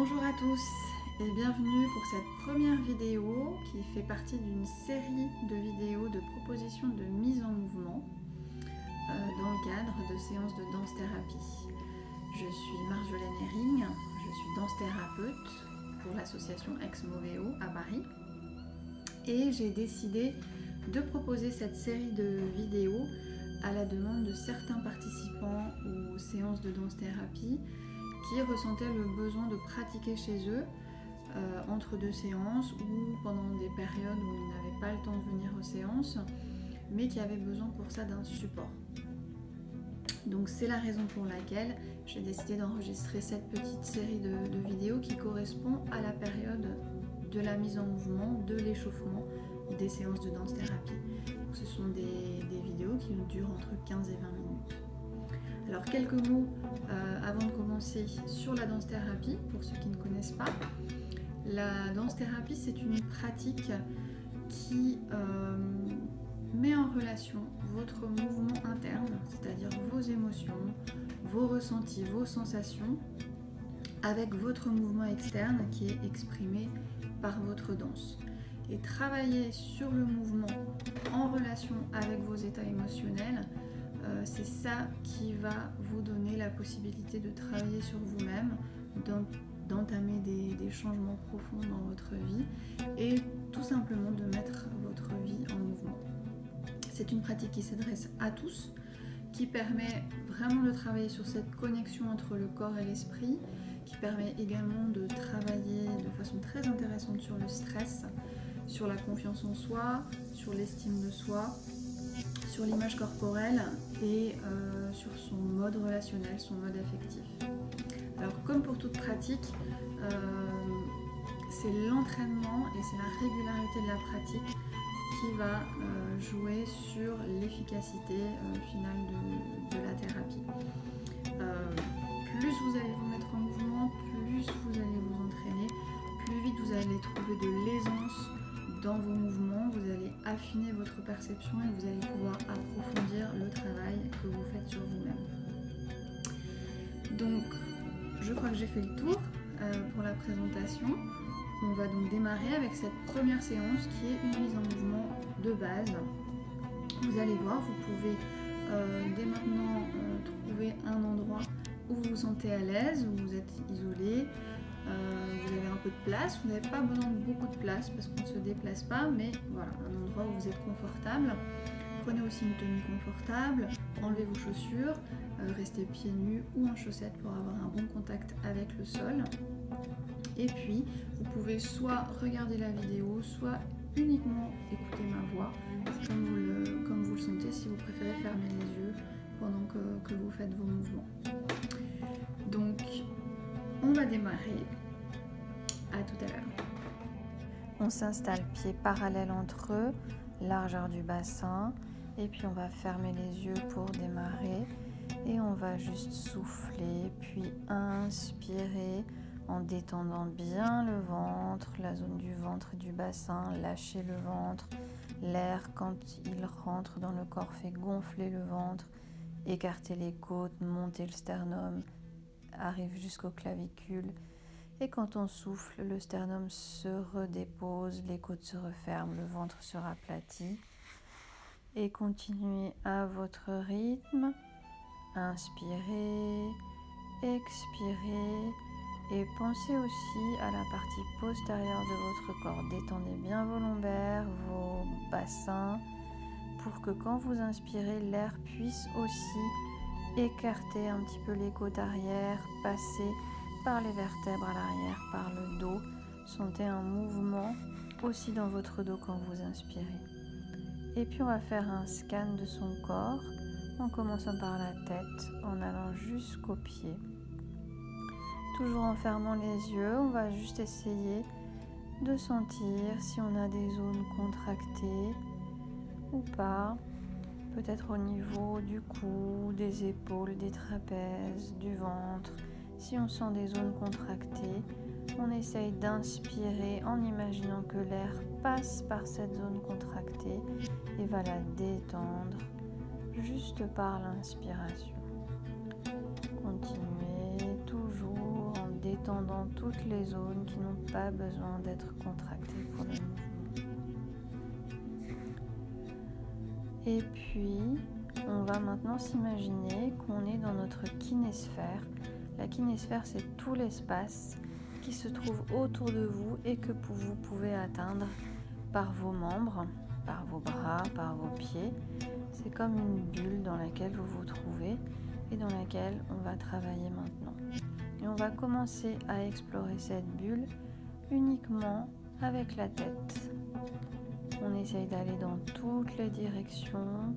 Bonjour à tous et bienvenue pour cette première vidéo qui fait partie d'une série de vidéos de propositions de mise en mouvement dans le cadre de séances de danse thérapie. Je suis Marjolaine Herring, je suis danse thérapeute pour l'association Ex Moveo à Paris et j'ai décidé de proposer cette série de vidéos à la demande de certains participants aux séances de danse thérapie qui ressentaient le besoin de pratiquer chez eux entre deux séances ou pendant des périodes où ils n'avaient pas le temps de venir aux séances, mais qui avaient besoin pour ça d'un support. Donc c'est la raison pour laquelle j'ai décidé d'enregistrer cette petite série de vidéos qui correspond à la période de la mise en mouvement, de l'échauffement des séances de danse thérapie. Donc, ce sont des vidéos qui durent entre 15 et 20 minutes. Alors quelques mots avant de commencer sur la danse thérapie, pour ceux qui ne connaissent pas. La danse thérapie, c'est une pratique qui met en relation votre mouvement interne, c'est-à-dire vos émotions, vos ressentis, vos sensations, avec votre mouvement externe qui est exprimé par votre danse. Et travailler sur le mouvement en relation avec vos états émotionnels, c'est ça qui va vous donner la possibilité de travailler sur vous-même, d'entamer des changements profonds dans votre vie et tout simplement de mettre votre vie en mouvement. C'est une pratique qui s'adresse à tous, qui permet vraiment de travailler sur cette connexion entre le corps et l'esprit, qui permet également de travailler de façon très intéressante sur le stress, sur la confiance en soi, sur l'estime de soi, sur l'image corporelle et sur son mode relationnel, son mode affectif. Alors comme pour toute pratique, c'est l'entraînement et c'est la régularité de la pratique qui va jouer sur l'efficacité finale de la thérapie. Plus vous allez vous mettre en mouvement, plus vous allez vous entraîner, plus vite vous allez trouver de l'aisance dans vos mouvements, vous allez affiner votre perception et vous allez pouvoir approfondir le travail que vous faites sur vous-même. Donc, je crois que j'ai fait le tour pour la présentation. On va donc démarrer avec cette première séance qui est une mise en mouvement de base. Vous allez voir, vous pouvez dès maintenant trouver un endroit où vous vous sentez à l'aise, où vous êtes isolé. Vous avez un peu de place, vous n'avez pas besoin de beaucoup de place parce qu'on ne se déplace pas, mais voilà, un endroit où vous êtes confortable. Prenez aussi une tenue confortable, enlevez vos chaussures, restez pieds nus ou en chaussettes pour avoir un bon contact avec le sol. Et puis, vous pouvez soit regarder la vidéo, soit uniquement écouter ma voix, comme vous le sentez, si vous préférez fermer les yeux pendant que vous faites vos mouvements. Donc, on va démarrer. À tout à l'heure. On s'installe pieds parallèles entre eux, largeur du bassin, et puis on va fermer les yeux pour démarrer et on va juste souffler, puis inspirer en détendant bien le ventre, la zone du ventre et du bassin, lâcher le ventre. L'air, quand il rentre dans le corps, fait gonfler le ventre, écarter les côtes, monter le sternum, arrive jusqu'aux clavicules. Et quand on souffle, le sternum se redépose, les côtes se referment, le ventre se raplatit. Et continuez à votre rythme. Inspirez, expirez. Et pensez aussi à la partie postérieure de votre corps. Détendez bien vos lombaires, vos bassins, pour que quand vous inspirez, l'air puisse aussi écarter un petit peu les côtes arrière, passer par les vertèbres à l'arrière, par le dos. Sentez un mouvement aussi dans votre dos quand vous inspirez. Et puis on va faire un scan de son corps en commençant par la tête, en allant jusqu'aux pieds. Toujours en fermant les yeux, on va juste essayer de sentir si on a des zones contractées ou pas. Peut-être au niveau du cou, des épaules, des trapèzes, du ventre. Si on sent des zones contractées, on essaye d'inspirer en imaginant que l'air passe par cette zone contractée et va la détendre juste par l'inspiration. Continuez toujours en détendant toutes les zones qui n'ont pas besoin d'être contractées pour le mouvement. Et puis, on va maintenant s'imaginer qu'on est dans notre kinésphère. La kinésphère, c'est tout l'espace qui se trouve autour de vous et que vous pouvez atteindre par vos membres, par vos bras, par vos pieds. C'est comme une bulle dans laquelle vous vous trouvez et dans laquelle on va travailler maintenant. Et on va commencer à explorer cette bulle uniquement avec la tête. On essaye d'aller dans toutes les directions,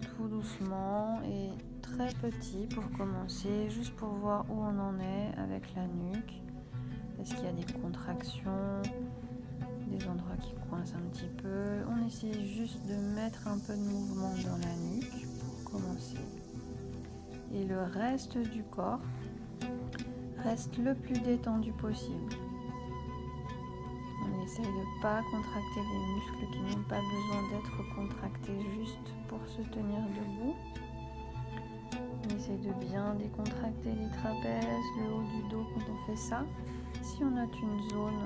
tout doucement et très petit pour commencer, juste pour voir où on en est avec la nuque. Est-ce qu'il y a des contractions, des endroits qui coincent un petit peu? On essaie juste de mettre un peu de mouvement dans la nuque pour commencer. Et le reste du corps reste le plus détendu possible. On essaye de ne pas contracter les muscles qui n'ont pas besoin d'être contractés juste pour se tenir debout. On essaye de bien décontracter les trapèzes, le haut du dos quand on fait ça. Si on note une zone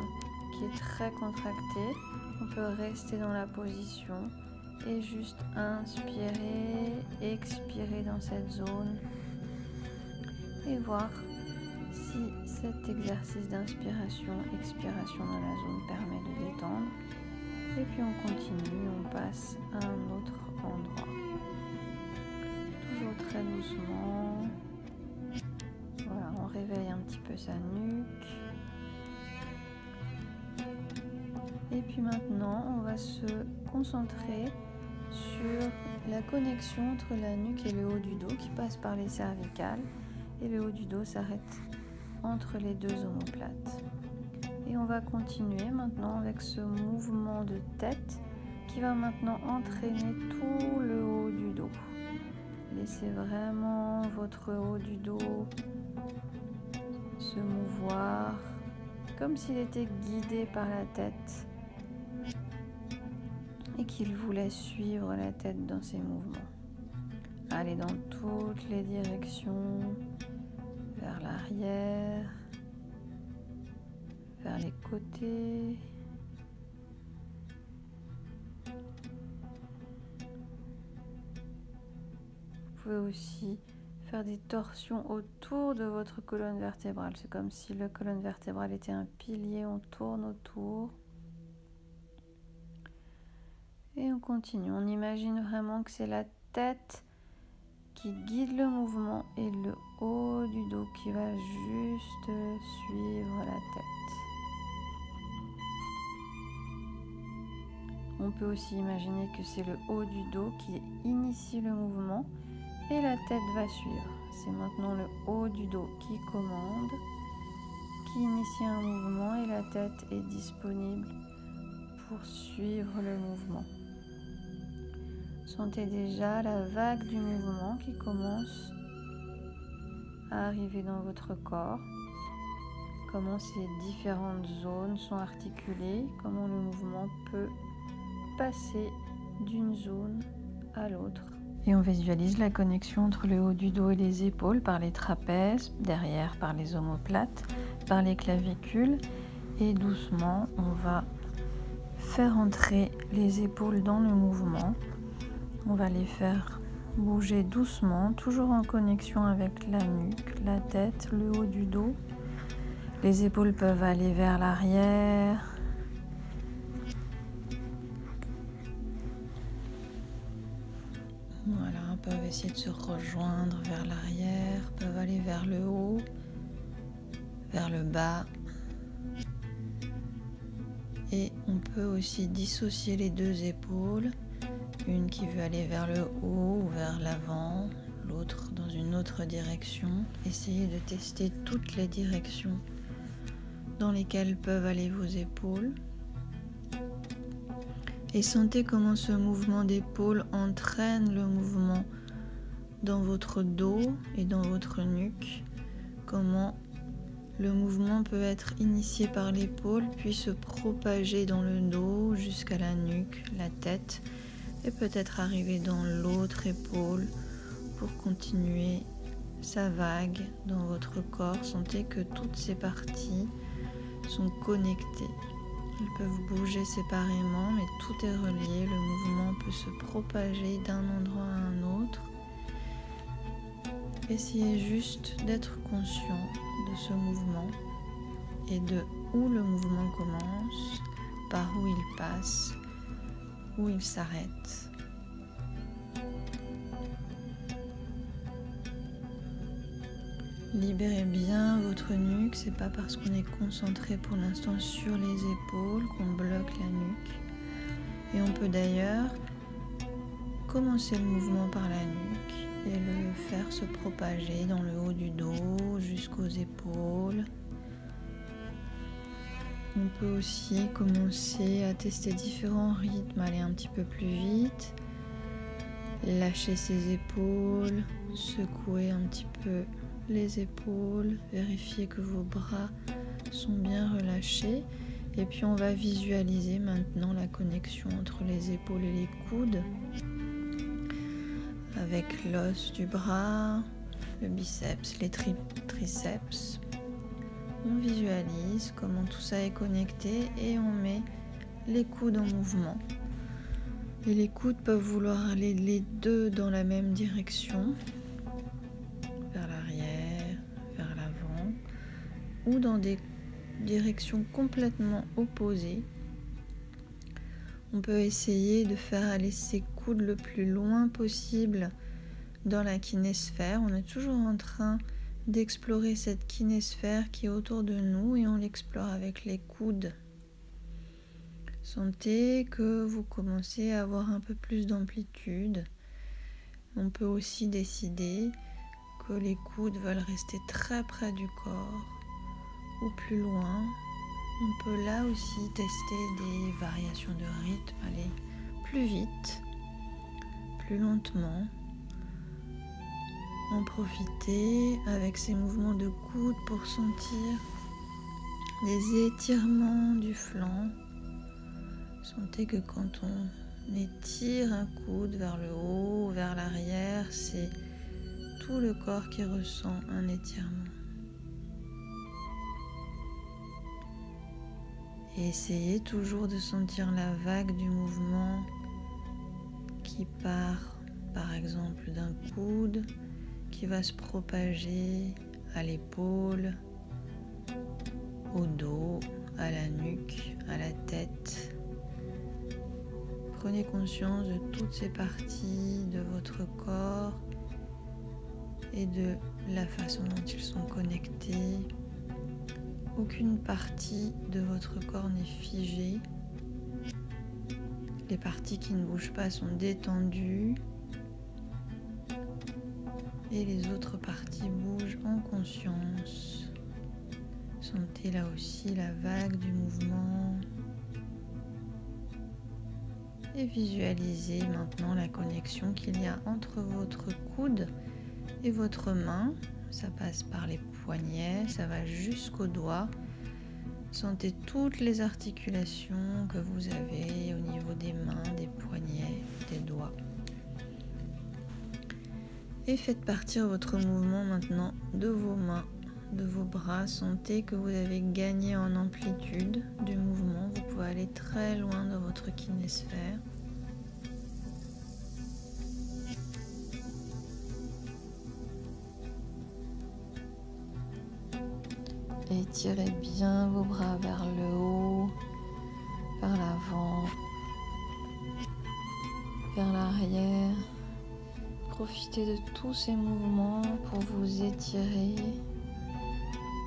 qui est très contractée, on peut rester dans la position et juste inspirer, expirer dans cette zone et voir si cet exercice d'inspiration, expiration dans la zone permet de détendre. Et puis on continue, on passe à un autre endroit. Toujours très doucement. Voilà, on réveille un petit peu sa nuque. Et puis maintenant, on va se concentrer sur la connexion entre la nuque et le haut du dos qui passe par les cervicales. Et le haut du dos s'arrête entre les deux omoplates. Et on va continuer maintenant avec ce mouvement de tête qui va maintenant entraîner tout le haut du dos. Laissez vraiment votre haut du dos se mouvoir comme s'il était guidé par la tête et qu'il voulait suivre la tête dans ses mouvements. Allez dans toutes les directions, vers l'arrière, vers les côtés. Vous pouvez aussi faire des torsions autour de votre colonne vertébrale. C'est comme si la colonne vertébrale était un pilier, on tourne autour. Et on continue. On imagine vraiment que c'est la tête qui guide le mouvement et le haut du dos qui va juste suivre la tête. On peut aussi imaginer que c'est le haut du dos qui initie le mouvement et la tête va suivre. C'est maintenant le haut du dos qui commande, qui initie un mouvement et la tête est disponible pour suivre le mouvement. Sentez déjà la vague du mouvement qui commence à arriver dans votre corps. Comment ces différentes zones sont articulées, comment le mouvement peut passer d'une zone à l'autre. Et on visualise la connexion entre le haut du dos et les épaules par les trapèzes, derrière par les omoplates, par les clavicules. Et doucement, on va faire entrer les épaules dans le mouvement. On va les faire bouger doucement, toujours en connexion avec la nuque, la tête, le haut du dos. Les épaules peuvent aller vers l'arrière. Voilà, peuvent essayer de se rejoindre vers l'arrière, peuvent aller vers le haut, vers le bas. Et on peut aussi dissocier les deux épaules. Une qui veut aller vers le haut ou vers l'avant, l'autre dans une autre direction. Essayez de tester toutes les directions dans lesquelles peuvent aller vos épaules. Et sentez comment ce mouvement d'épaule entraîne le mouvement dans votre dos et dans votre nuque. Comment le mouvement peut être initié par l'épaule, puis se propager dans le dos jusqu'à la nuque, la tête, et peut-être arriver dans l'autre épaule pour continuer ça vague dans votre corps. Sentez que toutes ces parties sont connectées. Elles peuvent bouger séparément, mais tout est relié. Le mouvement peut se propager d'un endroit à un autre. Essayez juste d'être conscient de ce mouvement et de où le mouvement commence, par où il passe, où il s'arrête. Libérez bien votre nuque, c'est pas parce qu'on est concentré pour l'instant sur les épaules qu'on bloque la nuque. Et on peut d'ailleurs commencer le mouvement par la nuque et le faire se propager dans le haut du dos jusqu'aux épaules. On peut aussi commencer à tester différents rythmes, aller un petit peu plus vite, lâcher ses épaules, secouer un petit peu les épaules, vérifier que vos bras sont bien relâchés. Et puis on va visualiser maintenant la connexion entre les épaules et les coudes, avec l'os du bras, le biceps, les triceps. On visualise comment tout ça est connecté et on met les coudes en mouvement. Et les coudes peuvent vouloir aller les deux dans la même direction, vers l'arrière, vers l'avant, ou dans des directions complètement opposées. On peut essayer de faire aller ses coudes le plus loin possible dans la kinésphère. On est toujours en train d'explorer cette kinésphère qui est autour de nous et on l'explore avec les coudes. Sentez que vous commencez à avoir un peu plus d'amplitude. On peut aussi décider que les coudes veulent rester très près du corps ou plus loin. On peut là aussi tester des variations de rythme, aller plus vite, plus lentement. En profiter avec ces mouvements de coude pour sentir des étirements du flanc. Sentez que quand on étire un coude vers le haut, vers l'arrière, c'est tout le corps qui ressent un étirement. Et essayez toujours de sentir la vague du mouvement qui part, par exemple, d'un coude, qui va se propager à l'épaule, au dos, à la nuque, à la tête. Prenez conscience de toutes ces parties de votre corps et de la façon dont ils sont connectés. Aucune partie de votre corps n'est figée. Les parties qui ne bougent pas sont détendues. Et les autres parties bougent en conscience. Sentez là aussi la vague du mouvement. Et visualisez maintenant la connexion qu'il y a entre votre coude et votre main. Ça passe par les poignets, ça va jusqu'aux doigts. Sentez toutes les articulations que vous avez au niveau des mains, des poignets, des doigts. Et faites partir votre mouvement maintenant de vos mains, de vos bras. Sentez que vous avez gagné en amplitude du mouvement. Vous pouvez aller très loin dans votre kinésphère. Et étirez bien vos bras vers le haut, vers l'avant, vers l'arrière. Profitez de tous ces mouvements pour vous étirer,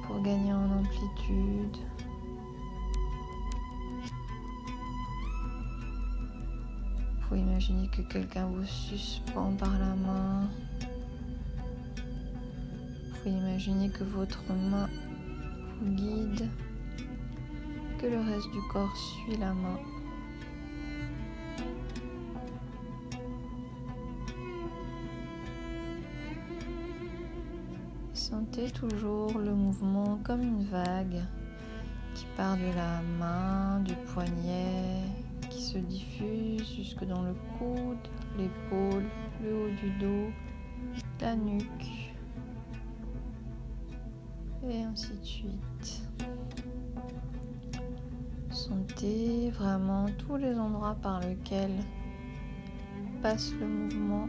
pour gagner en amplitude. Vous pouvez imaginer que quelqu'un vous suspend par la main. Vous pouvez imaginer que votre main vous guide, que le reste du corps suit la main. Sentez toujours le mouvement comme une vague qui part de la main, du poignet, qui se diffuse jusque dans le coude, l'épaule, le haut du dos, la nuque, et ainsi de suite. Sentez vraiment tous les endroits par lesquels passe le mouvement.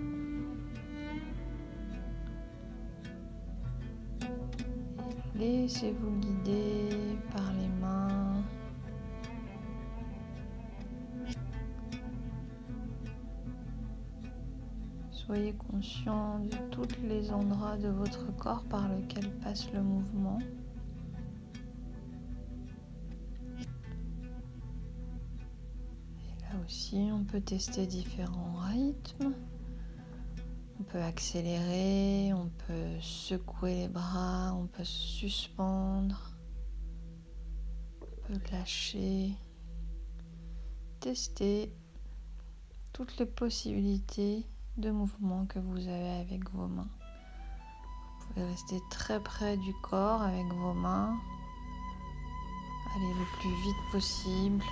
Laissez-vous guider par les mains. Soyez conscient de tous les endroits de votre corps par lesquels passe le mouvement. Et là aussi, on peut tester différents rythmes. On peut accélérer, on peut secouer les bras, on peut se suspendre, on peut lâcher. Testez toutes les possibilités de mouvement que vous avez avec vos mains. Vous pouvez rester très près du corps avec vos mains. Allez le plus vite possible.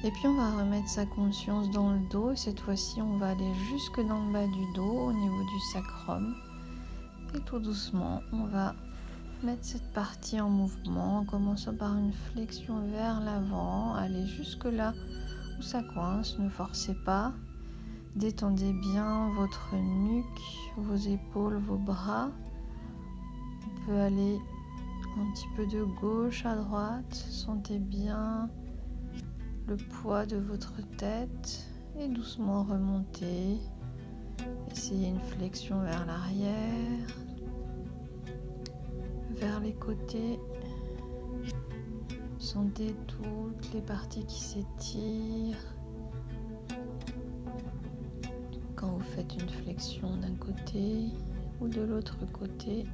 Et puis on va remettre sa conscience dans le dos. Et cette fois-ci, on va aller jusque dans le bas du dos, au niveau du sacrum. Et tout doucement, on va mettre cette partie en mouvement, en commençant par une flexion vers l'avant. Allez jusque là où ça coince, ne forcez pas. Détendez bien votre nuque, vos épaules, vos bras. On peut aller un petit peu de gauche à droite. Sentez bien le poids de votre tête et doucement remonter. Essayez une flexion vers l'arrière, vers les côtés. Sentez toutes les parties qui s'étirent. Quand vous faites une flexion d'un côté ou de l'autre côté.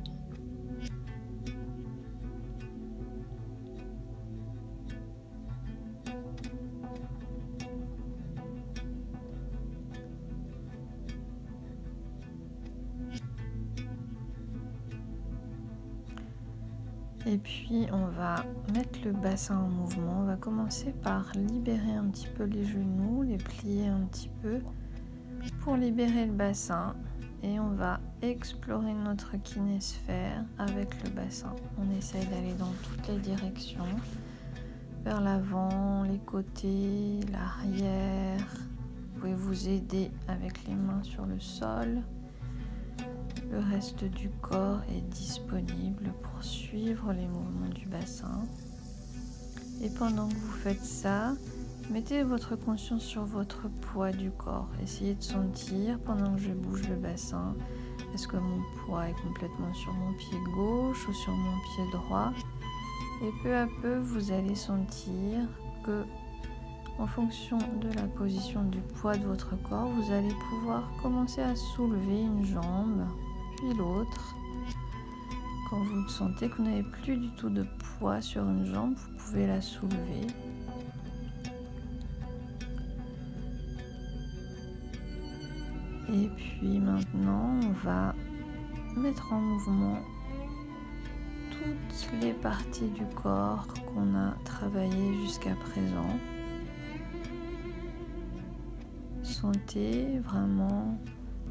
Et puis on va mettre le bassin en mouvement. On va commencer par libérer un petit peu les genoux, les plier un petit peu pour libérer le bassin. Et on va explorer notre kinésphère avec le bassin. On essaye d'aller dans toutes les directions, vers l'avant, les côtés, l'arrière. Vous pouvez vous aider avec les mains sur le sol. Le reste du corps est disponible pour suivre les mouvements du bassin. Et pendant que vous faites ça, mettez votre conscience sur votre poids du corps. Essayez de sentir pendant que je bouge le bassin. Est-ce que mon poids est complètement sur mon pied gauche ou sur mon pied droit? Et peu à peu, vous allez sentir que, en fonction de la position du poids de votre corps, vous allez pouvoir commencer à soulever une jambe, puis l'autre. Quand vous sentez que vous n'avez plus du tout de poids sur une jambe, vous pouvez la soulever. Et puis maintenant, on va mettre en mouvement toutes les parties du corps qu'on a travaillées jusqu'à présent. Sentez vraiment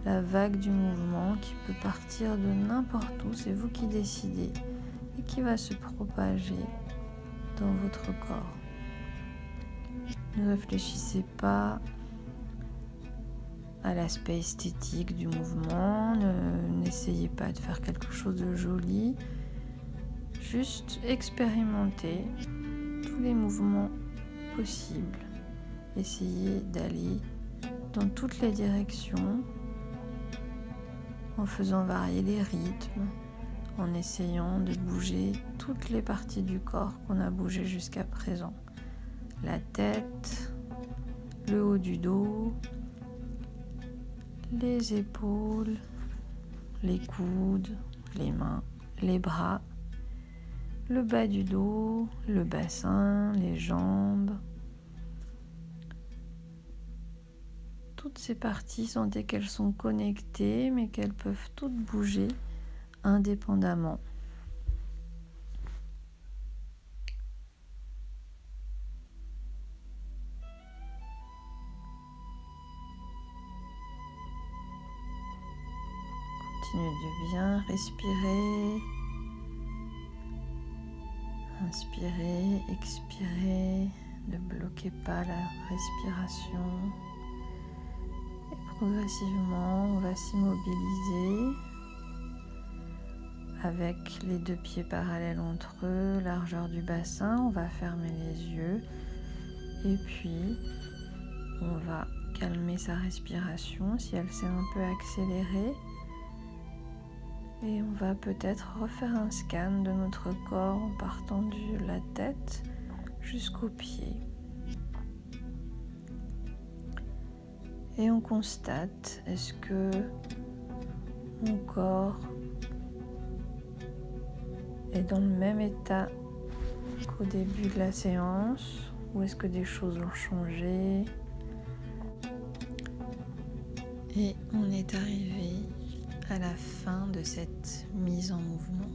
la vague du mouvement qui peut partir de n'importe où, c'est vous qui décidez, et qui va se propager dans votre corps. Ne réfléchissez pas à l'aspect esthétique du mouvement, n'essayez pas de faire quelque chose de joli, juste expérimentez tous les mouvements possibles. Essayez d'aller dans toutes les directions, en faisant varier les rythmes, en essayant de bouger toutes les parties du corps qu'on a bougées jusqu'à présent. La tête, le haut du dos, les épaules, les coudes, les mains, les bras, le bas du dos, le bassin, les jambes. Toutes ces parties, sentez qu'elles sont connectées, mais qu'elles peuvent toutes bouger indépendamment. Continuez de bien respirer. Inspirez, expirez. Ne bloquez pas la respiration. Et progressivement, on va s'immobiliser avec les deux pieds parallèles entre eux, largeur du bassin. On va fermer les yeux et puis on va calmer sa respiration si elle s'est un peu accélérée. Et on va peut-être refaire un scan de notre corps en partant de la tête jusqu'aux pieds. Et on constate, est-ce que mon corps est dans le même état qu'au début de la séance, ou est-ce que des choses ont changé? Et on est arrivé à la fin de cette mise en mouvement.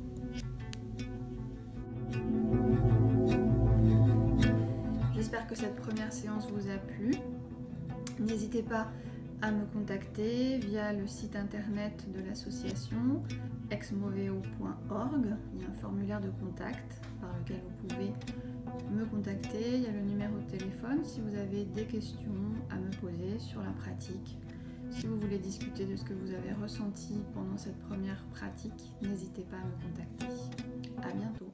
J'espère que cette première séance vous a plu. N'hésitez pas à me contacter via le site internet de l'association exmoveo.org. Il y a un formulaire de contact par lequel vous pouvez me contacter. Il y a le numéro de téléphone si vous avez des questions à me poser sur la pratique. Si vous voulez discuter de ce que vous avez ressenti pendant cette première pratique, n'hésitez pas à me contacter. À bientôt.